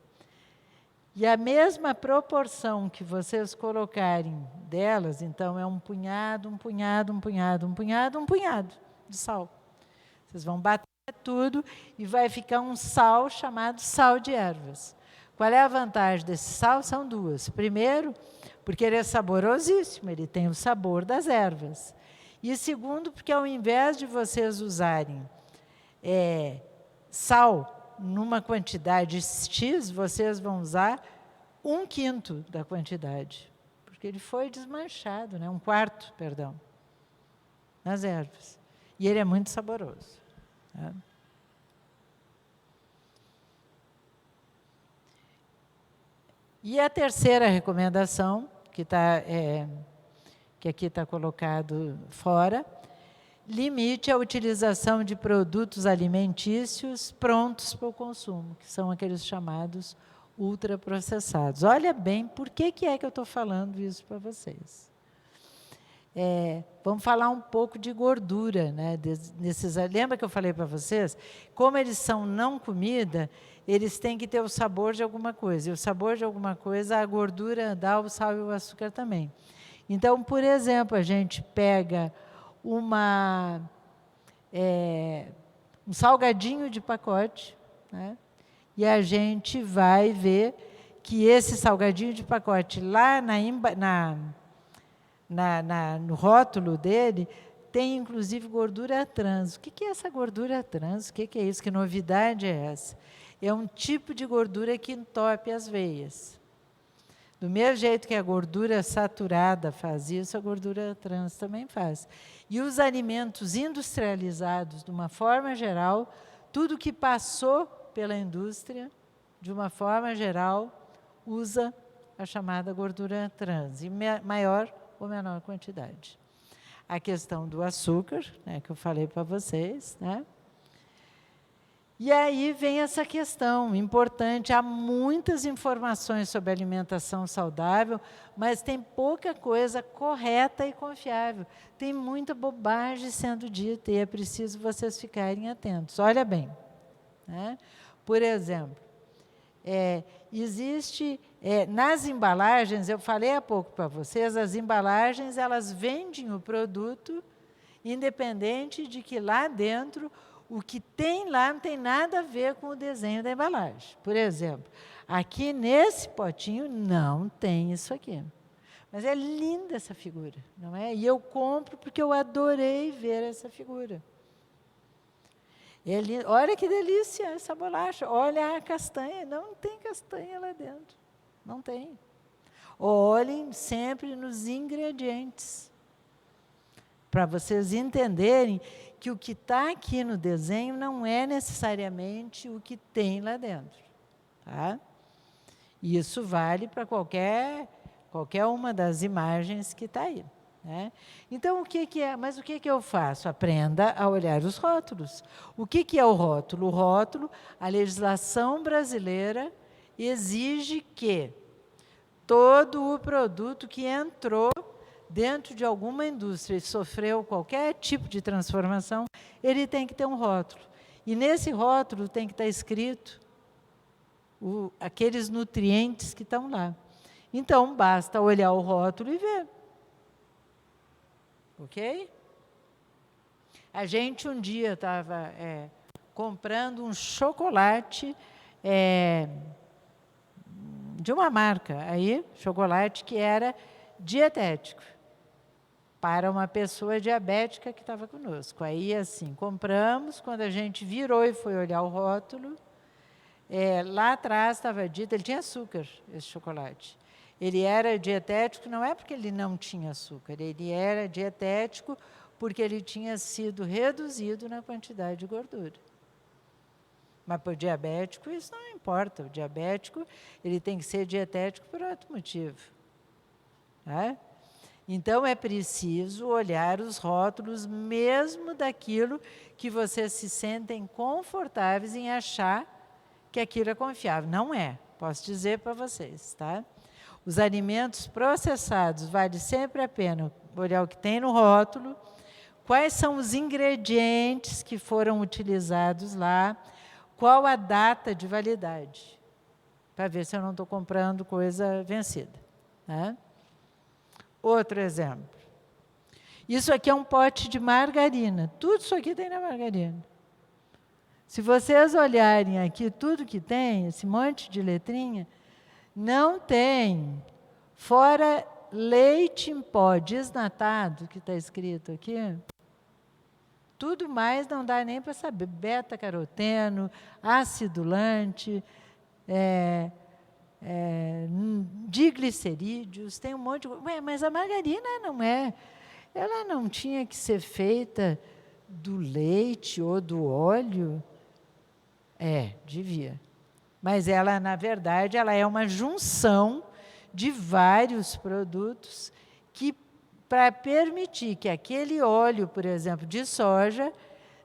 E a mesma proporção que vocês colocarem delas, então, é um punhado, um punhado, um punhado, um punhado, um punhado de sal. Vocês vão bater tudo e vai ficar um sal chamado sal de ervas. Qual é a vantagem desse sal? São duas. Primeiro, porque ele é saborosíssimo, ele tem o sabor das ervas. E segundo, porque ao invés de vocês usarem sal numa quantidade X, vocês vão usar 1/5 da quantidade, porque ele foi desmanchado, né? 1/4, perdão, nas ervas. E ele é muito saboroso. Tá? E a terceira recomendação, que aqui está colocado fora, limite a utilização de produtos alimentícios prontos para o consumo, que são aqueles chamados ultraprocessados. Olha bem, por que é que eu estou falando isso para vocês? Vamos falar um pouco de gordura, né? Lembra que eu falei para vocês? Como eles são não comida, eles têm que ter o sabor de alguma coisa. E o sabor de alguma coisa, a gordura dá o sal e o açúcar também. Então, por exemplo, a gente pega um salgadinho de pacote, né? E a gente vai ver que esse salgadinho de pacote, lá no rótulo dele, tem inclusive gordura trans. O que é essa gordura trans? O que é isso? Que novidade é essa? É um tipo de gordura que entope as veias. Do mesmo jeito que a gordura saturada faz isso, a gordura trans também faz. E os alimentos industrializados, de uma forma geral, tudo que passou pela indústria, de uma forma geral, usa a chamada gordura trans, em maior ou menor quantidade. A questão do açúcar, né, que eu falei para vocês, né? E aí vem essa questão importante, há muitas informações sobre alimentação saudável, mas tem pouca coisa correta e confiável. Tem muita bobagem sendo dita e é preciso vocês ficarem atentos. Olha bem, né? Por exemplo, existe, nas embalagens, eu falei há pouco para vocês, as embalagens, elas vendem o produto, independente de que lá dentro, o que tem lá não tem nada a ver com o desenho da embalagem. Por exemplo, aqui nesse potinho não tem isso aqui. Mas é linda essa figura, não é? E eu compro porque eu adorei ver essa figura. Olha que delícia essa bolacha, olha a castanha, não tem castanha lá dentro, não tem. Olhem sempre nos ingredientes, para vocês entenderem que o que está aqui no desenho não é necessariamente o que tem lá dentro. Tá? E isso vale para qualquer uma das imagens que está aí. Né? Então, mas o que eu faço? Aprenda a olhar os rótulos. O que é o rótulo? O rótulo, a legislação brasileira exige que todo o produto que entrou dentro de alguma indústria e sofreu qualquer tipo de transformação, ele tem que ter um rótulo. E nesse rótulo tem que estar escrito aqueles nutrientes que estão lá. Então, basta olhar o rótulo e ver. Ok? A gente um dia estava comprando um chocolate de uma marca, chocolate que era dietético. para uma pessoa diabética que estava conosco. Aí, assim, compramos, quando a gente virou e foi olhar o rótulo, lá atrás estava dito, ele tinha açúcar, esse chocolate. Ele era dietético, não é porque ele não tinha açúcar, ele era dietético porque ele tinha sido reduzido na quantidade de gordura. Mas para o diabético isso não importa, o diabético ele tem que ser dietético por outro motivo. Tá? Então é preciso olhar os rótulos mesmo daquilo que vocês se sentem confortáveis em achar que aquilo é confiável. Não é, posso dizer para vocês, tá? Os alimentos processados, vale sempre a pena olhar o que tem no rótulo, quais são os ingredientes que foram utilizados lá, qual a data de validade, para ver se eu não estou comprando coisa vencida. Tá? Outro exemplo. Isso aqui é um pote de margarina. Tudo isso aqui tem na margarina. Se vocês olharem aqui tudo que tem, esse monte de letrinha, não tem, fora leite em pó desnatado, que está escrito aqui, tudo mais não dá nem para saber. Beta-caroteno, acidulante, diglicerídeos, tem um monte de... Ué, mas a margarina não é... Ela não tinha que ser feita do leite ou do óleo? Devia. Mas ela, na verdade, ela é uma junção de vários produtos que, para permitir que aquele óleo, por exemplo, de soja,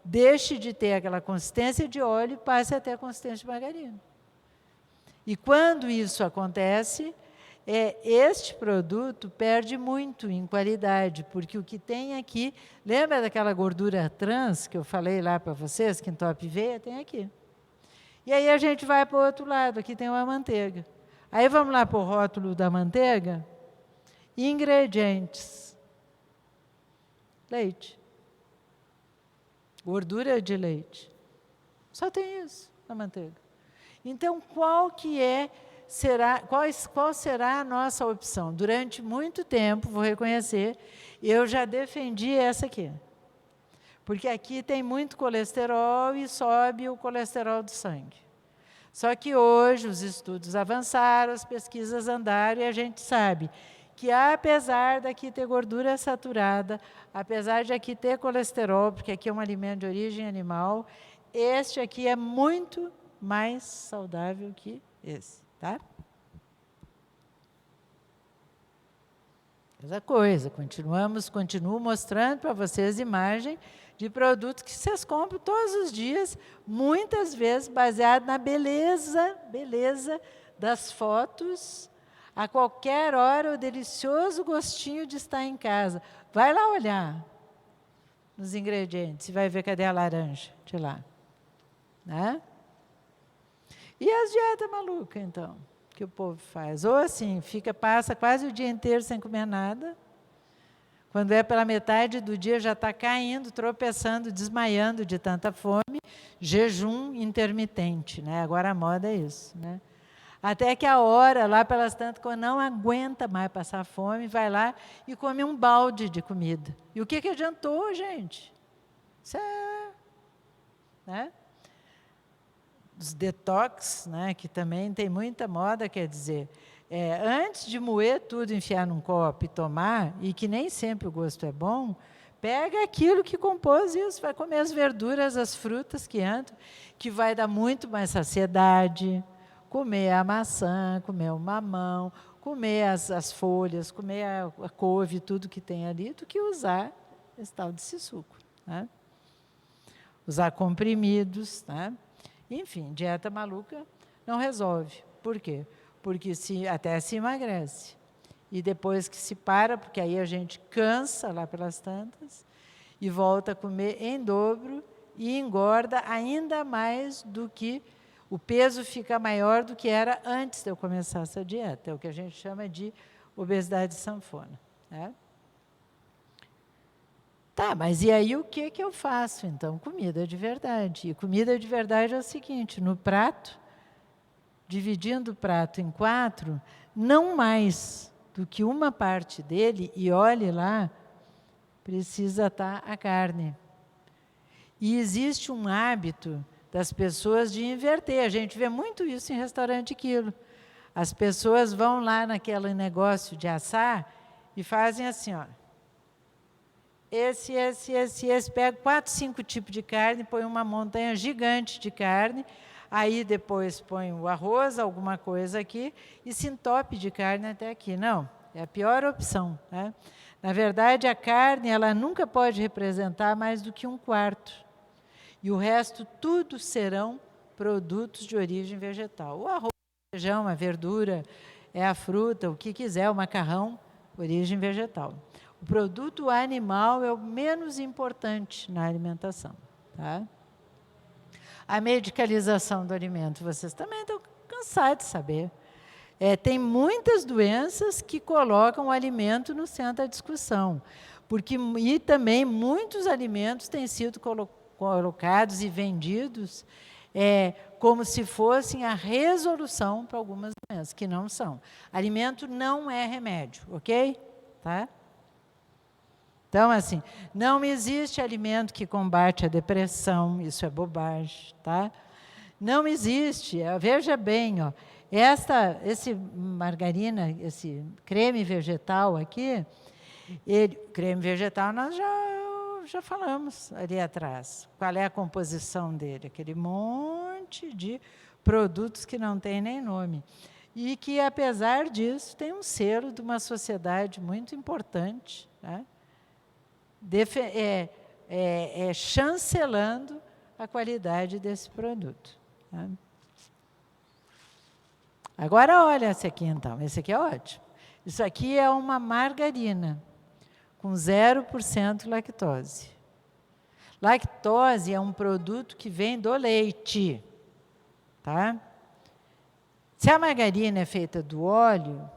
deixe de ter aquela consistência de óleo e passe a ter a consistência de margarina. E quando isso acontece, este produto perde muito em qualidade, porque o que tem aqui, lembra daquela gordura trans que eu falei lá para vocês, que entope veia, tem aqui. E aí a gente vai para o outro lado, aqui tem uma manteiga. Aí vamos lá para o rótulo da manteiga. Ingredientes. Leite. Gordura de leite. Só tem isso na manteiga. Então, qual será a nossa opção? Durante muito tempo, vou reconhecer, eu já defendi essa aqui. Porque aqui tem muito colesterol e sobe o colesterol do sangue. Só que hoje os estudos avançaram, as pesquisas andaram e a gente sabe que apesar daqui ter gordura saturada, apesar de aqui ter colesterol, porque aqui é um alimento de origem animal, este aqui é muito mais saudável que esse, tá? Outra coisa, continuo mostrando para vocês imagem de produtos que vocês compram todos os dias, muitas vezes baseado na beleza das fotos, a qualquer hora o delicioso gostinho de estar em casa. Vai lá olhar nos ingredientes e vai ver cadê a laranja de lá. Né? E as dietas malucas, então, que o povo faz? Ou assim, passa quase o dia inteiro sem comer nada, quando é pela metade do dia já está caindo, tropeçando, desmaiando de tanta fome, jejum intermitente, né? Agora a moda é isso, né? Até que a hora, lá pelas tantas, quando não aguenta mais passar fome, vai lá e come um balde de comida. E o que adiantou, gente? Isso é... Né? Os detox, né, que também tem muita moda, quer dizer, antes de moer tudo, enfiar num copo e tomar, e que nem sempre o gosto é bom, pega aquilo que compôs isso, vai comer as verduras, as frutas que entram, que vai dar muito mais saciedade, comer a maçã, comer o mamão, comer as folhas, comer a couve, tudo que tem ali, do que usar esse tal desse suco. Né? Usar comprimidos, né? Enfim, dieta maluca não resolve. Por quê? Porque até se emagrece. E depois que se para, porque aí a gente cansa lá pelas tantas, e volta a comer em dobro e engorda ainda mais do que o peso fica maior do que era antes de eu começar essa dieta. É o que a gente chama de obesidade sanfona. Né? Tá, mas e aí o que eu faço, então? Comida de verdade. E comida de verdade é o seguinte, no prato, dividindo o prato em 4, não mais do que uma parte dele, e olhe lá, precisa estar a carne. E existe um hábito das pessoas de inverter. A gente vê muito isso em restaurante quilo. As pessoas vão lá naquele negócio de assar e fazem assim, ó. Esse, pega 4, 5 tipos de carne, põe uma montanha gigante de carne, aí depois põe o arroz, alguma coisa aqui, e se entope de carne até aqui. Não, é a pior opção, né? Na verdade, a carne, ela nunca pode representar mais do que 1/4. E o resto, tudo serão produtos de origem vegetal. O arroz, o feijão, a verdura, a fruta, o que quiser, o macarrão, origem vegetal. O produto animal é o menos importante na alimentação. Tá? A medicalização do alimento, vocês também estão cansados de saber. Tem muitas doenças que colocam o alimento no centro da discussão. E também muitos alimentos têm sido colocados e vendidos como se fossem a resolução para algumas doenças, que não são. Alimento não é remédio, ok? Tá? Então, assim, não existe alimento que combate a depressão, isso é bobagem, tá? Não existe, veja bem, ó, esse margarina, esse creme vegetal aqui, creme vegetal nós já falamos ali atrás. Qual é a composição dele? Aquele monte de produtos que não tem nem nome. E que, apesar disso, tem um selo de uma sociedade muito importante, né? Chancelando a qualidade desse produto. Né? Agora, olha esse aqui, então. Esse aqui é ótimo. Isso aqui é uma margarina com 0% lactose. Lactose é um produto que vem do leite. Tá? Se a margarina é feita do óleo,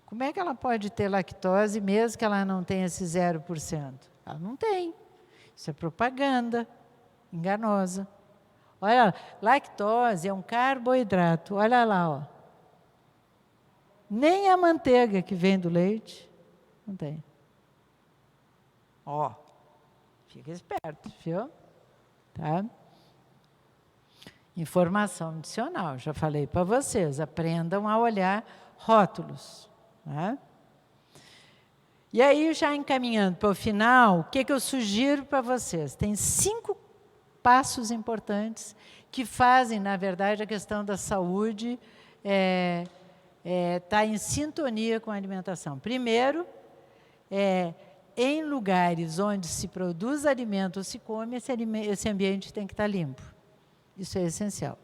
como é que ela pode ter lactose, mesmo que ela não tenha esse 0%? Ela não tem. Isso é propaganda enganosa. Olha, lactose é um carboidrato. Olha lá, ó. Nem a manteiga que vem do leite não tem. Ó, fica esperto, viu? Tá? Informação adicional, já falei para vocês, aprendam a olhar rótulos. Né? E aí, já encaminhando para o final, o que eu sugiro para vocês? Tem 5 passos importantes que fazem, na verdade, a questão da saúde tá em sintonia com a alimentação. Primeiro, em lugares onde se produz alimento ou se come, esse ambiente tem que estar limpo. Isso é essencial.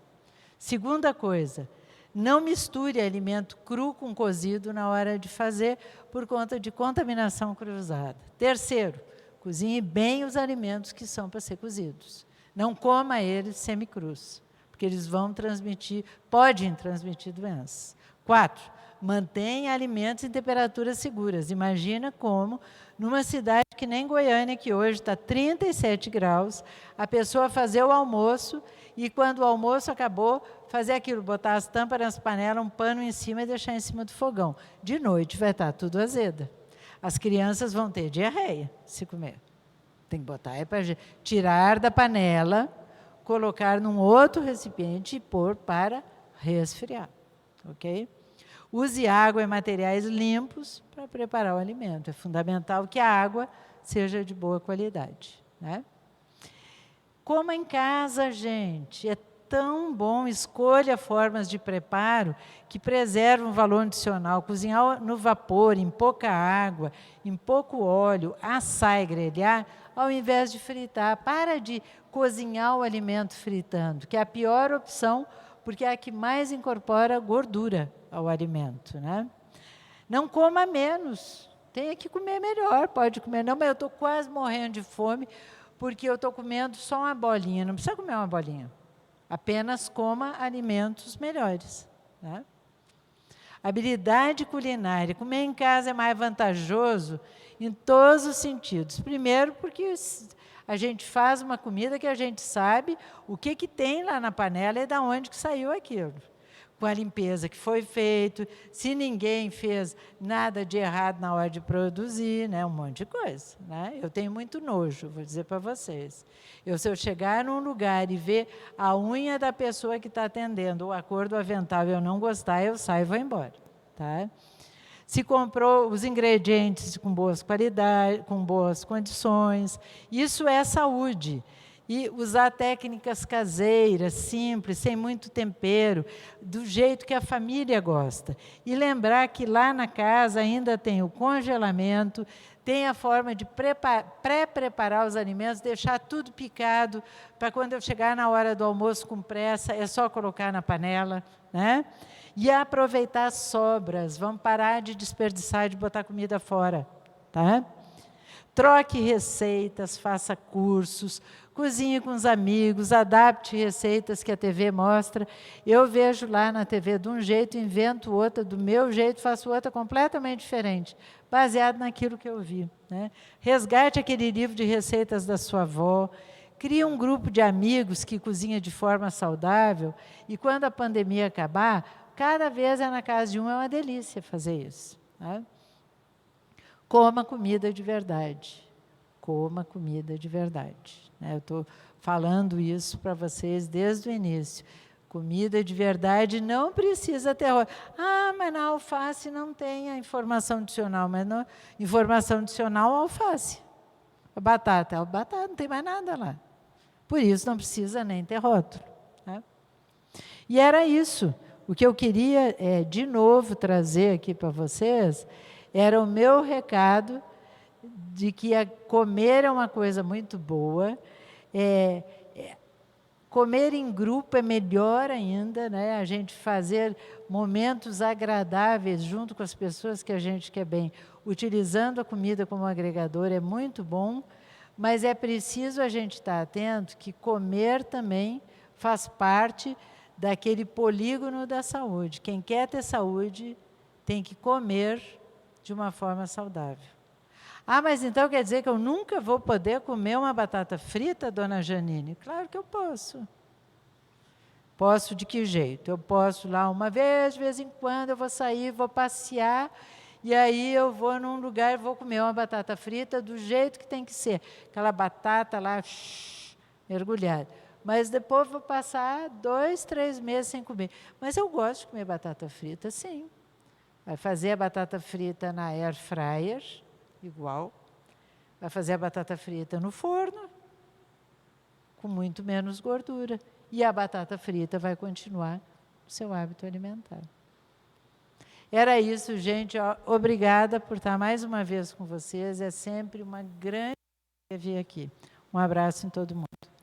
Segunda coisa, não misture alimento cru com cozido na hora de fazer, por conta de contaminação cruzada. Terceiro, cozinhe bem os alimentos que são para ser cozidos. Não coma eles semicrus, porque eles podem transmitir doenças. 4, mantenha alimentos em temperaturas seguras. Imagina como, numa cidade que nem Goiânia, que hoje está 37 graus, a pessoa fazer o almoço e, quando o almoço acabou, fazer aquilo, botar as tampas nas panelas, um pano em cima e deixar em cima do fogão. De noite vai estar tudo azeda. As crianças vão ter diarreia se comer. Tem que botar para tirar da panela, colocar num outro recipiente e pôr para resfriar. Ok? Use água e materiais limpos para preparar o alimento. É fundamental que a água seja de boa qualidade. Né? Coma em casa, gente. É tão bom. Escolha formas de preparo que preservam o valor nutricional. Cozinhar no vapor, em pouca água, em pouco óleo, assar e grelhar, ao invés de fritar. Para de cozinhar o alimento fritando, que é a pior opção, porque é a que mais incorpora gordura ao alimento. Né? Não coma menos. Tem que comer melhor. Pode comer. Não, mas eu estou quase morrendo de fome, porque eu estou comendo só uma bolinha. Não precisa comer uma bolinha. Apenas coma alimentos melhores. Né? Habilidade culinária. Comer em casa é mais vantajoso em todos os sentidos. Primeiro, porque a gente faz uma comida que a gente sabe o que tem lá na panela e de onde que saiu aquilo. com a limpeza que foi feito, se ninguém fez nada de errado na hora de produzir, né? Um monte de coisa. Né? Eu tenho muito nojo, vou dizer para vocês. Se eu chegar num lugar e ver a unha da pessoa que está atendendo, ou a cor do avental, e eu não gostar, eu saio e vou embora. Tá? Se comprou os ingredientes com boas qualidades, com boas condições, isso é saúde. E usar técnicas caseiras, simples, sem muito tempero, do jeito que a família gosta. E lembrar que lá na casa ainda tem o congelamento, tem a forma de pré-preparar os alimentos, deixar tudo picado, para quando eu chegar na hora do almoço com pressa, é só colocar na panela, né? E aproveitar as sobras, vamos parar de desperdiçar, de botar comida fora, tá? Troque receitas, faça cursos, cozinhe com os amigos, adapte receitas que a TV mostra. Eu vejo lá na TV de um jeito, invento outra, do meu jeito, faço outra completamente diferente, baseado naquilo que eu vi. Né? Resgate aquele livro de receitas da sua avó, crie um grupo de amigos que cozinha de forma saudável, e quando a pandemia acabar, cada vez na casa de um, é uma delícia fazer isso. Né? Coma comida de verdade. Coma comida de verdade. Eu estou falando isso para vocês desde o início. Comida de verdade não precisa ter... mas na alface não tem a informação adicional. Mas na informação adicional, alface. A batata, não tem mais nada lá. Por isso não precisa nem ter rótulo. Né? E era isso. O que eu queria, de novo, trazer aqui para vocês, era o meu recado de que comer é uma coisa muito boa, comer em grupo é melhor ainda, né? A gente fazer momentos agradáveis junto com as pessoas que a gente quer bem, utilizando a comida como agregador é muito bom, mas é preciso a gente estar atento que comer também faz parte daquele polígono da saúde. Quem quer ter saúde tem que comer de uma forma saudável. Mas então quer dizer que eu nunca vou poder comer uma batata frita, dona Janine? Claro que eu posso. Posso de que jeito? Eu posso lá uma vez, de vez em quando, eu vou sair, vou passear, e aí eu vou num lugar e vou comer uma batata frita do jeito que tem que ser. Aquela batata lá, mergulhada. Mas depois vou passar 2, 3 meses sem comer. Mas eu gosto de comer batata frita, sim. Vai fazer a batata frita na air fryer, igual. Vai fazer a batata frita no forno, com muito menos gordura. E a batata frita vai continuar o seu hábito alimentar. Era isso, gente. Obrigada por estar mais uma vez com vocês. É sempre uma grande vir aqui. Um abraço em todo mundo.